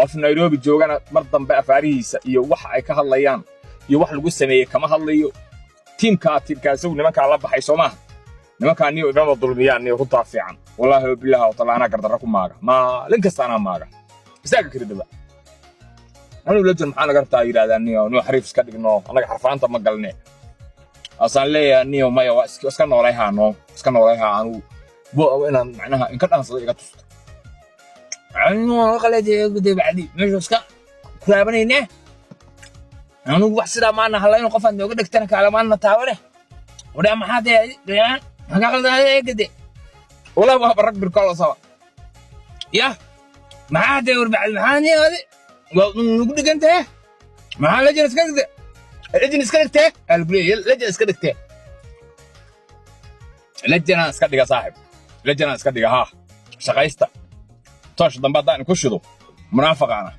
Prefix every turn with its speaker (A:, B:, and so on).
A: qof Nairobi joogana mar dambe afaarihiisa iyo wax ay ka hadlayaan iyo wax lagu sameeyay kama hadlayo tiimkaas uu nimanka la baxay Soomaaliya nimanka niyo idama dulmiyaan niyo ku taafiican wallahi billahi wa ta'ala ana gardara ku maaga ma linkas ana maaga isaga kiridaba anu la jir maxaan gartaa yiraahdaan niyo xariif iska dhigno anaga xarfaanta ma galne asan leeyahay niyo maya waa iska noolayha anu boo inaan macnaha in ka dhansado iga tusto anu qalad ee baadi meesha iska kulaabanayna anu wax sida maana halayno qof aan nooga dhigtana kaalamaana taawale wada maxaad ee هذا غلط هذا كده والله ما برك بالكل سوا يا ما عاد يربع المحاني هذه نقول أنت ما لجنة كده لجنة كده البلي لجنة كده لجنة كده يا صاحب لجنة كده ها شقيستا توش ضمبات ده نكشدو منافق أنا